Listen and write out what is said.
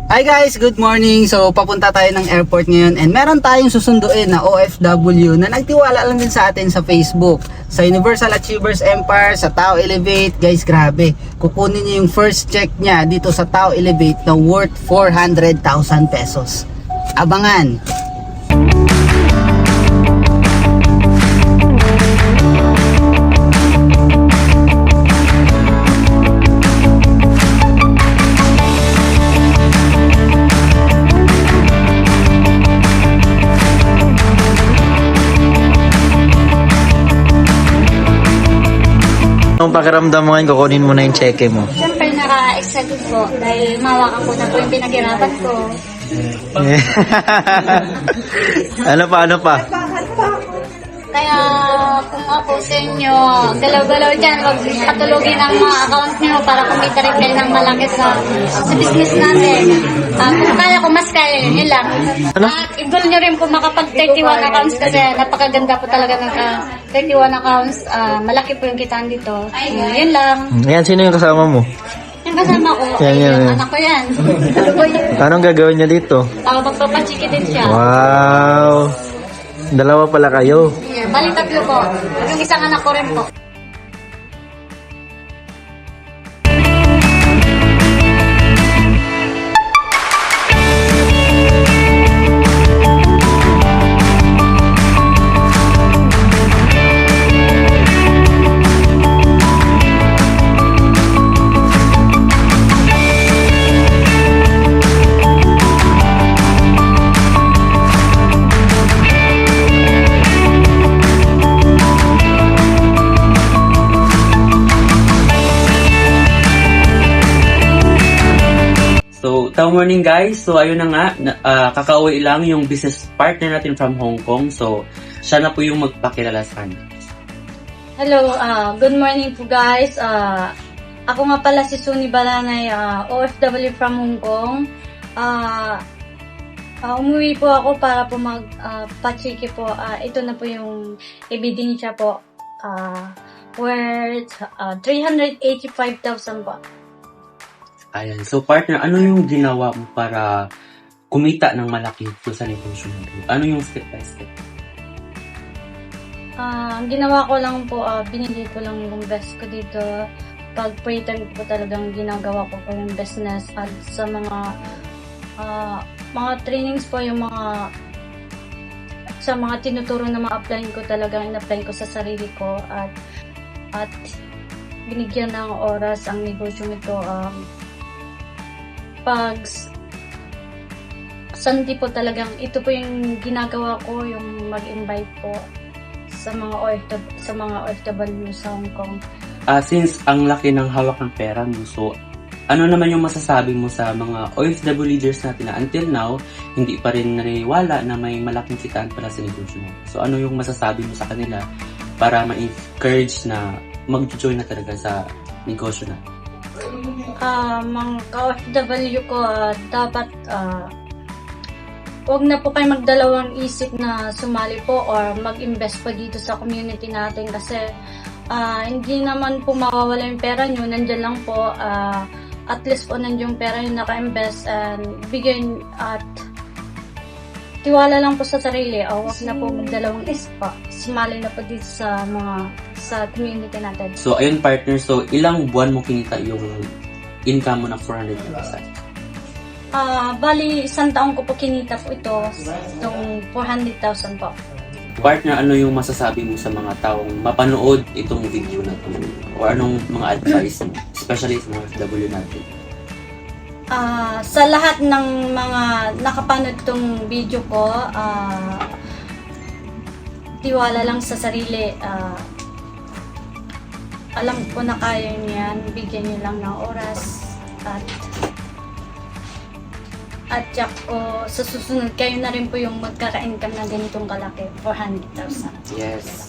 Hi guys, good morning. So papunta tayo ng airport ngayon and meron tayong susunduin na OFW na nagtiwala lang din sa atin sa Facebook. Sa Universal Achievers Empire, sa Tao Elevate. Guys, grabe. Kukunin niya yung first check niya dito sa Tao Elevate na worth 400,000 pesos. Abangan! Anong pakiramdam mo ngayon, kukunin mo na yung cheque mo? Siyempre, naka-excited po dahil mawakan ko na po yung pinaghirapan ko. Ano pa? Kaya kung ako sa inyo, galaw-galaw dyan, huwag patulogin ang mga account nyo para kumita rin kayo ng malaki sa business natin. Kung kaya ko, mas kaya yun lang. Ano? I-goal nyo rin po makapag-31 accounts kasi napakaganda po talaga ng 31 accounts. Malaki po yung kitaan dito. Yun lang. Yan, sino yung kasama mo? Yung kasama ko, Yan. anak ko yan. Lugoy. Anong gagawin niya dito? Magpapachiki din siya. Wow! Dalawa pala kayo. Yeah, bali tatlo po. Yung isang anak ko rin po. So, Tao morning guys. So, ayun na nga, kakauwi lang yung business partner natin from Hong Kong. So, siya na po yung magpakilala sa kanya. Hello, good morning po guys. Ako nga pala si Suni Balanay, OFW from Hong Kong. Umuwi po ako para po magpachiki po. Ito na po yung ebidensya po. Worth 385,000 po. Ayan. So, partner, ano yung ginawa mo para kumita ng malaki sa negosyo mo? Ano yung step by step? Ang ginawa ko lang po, binili ko lang yung best ko dito. Pag free time ko po talagang ginagawa ko po yung business at sa mga trainings po, yung sa mga tinuturo na ma-apply ko talagang in-apply ko sa sarili ko at binigyan ng oras ang negosyo nito. Pag santi po talagang ito po yung ginagawa ko, yung mag-invite po sa mga OFW sa Hong Kong. Since ang laki ng hawak ng pera mo, so ano naman yung masasabi mo sa mga OFW leaders natin na until now, hindi pa rin naniniwala na may malaking kitaan pala sa negosyo mo? So ano yung masasabi mo sa kanila para ma-encourage na mag-join na talaga sa negosyo na? Mga ka-OFW ko, dapat huwag na po kayo magdalawang isip na sumali po or mag-invest po dito sa community natin kasi hindi naman po mawawala yung pera nyo, nandyan lang po, at least po nandyan yung pera nyo naka-invest and bigyan at tiwala lang po sa sarili. Huwag na po magdalawang isip pa, sumali na po dito sa community natin. So, ayun partner, so ilang buwan mo kinita yung income mo na 400,000? Bali, isang taong ko po kinita po itong 400,000 po. Partner, ano yung masasabi mo sa mga taong mapanood itong video na to? O anong mga advice mo, especially sa mga FW natin? Sa lahat ng mga nakapanood itong video ko, tiwala lang sa sarili. Alam ko na kaya niyan, bigyan niyo lang ng oras at tiyak ko sa susunod kayo na rin po yung magkaka-income na ganitong kalaki, 400,000. Yes.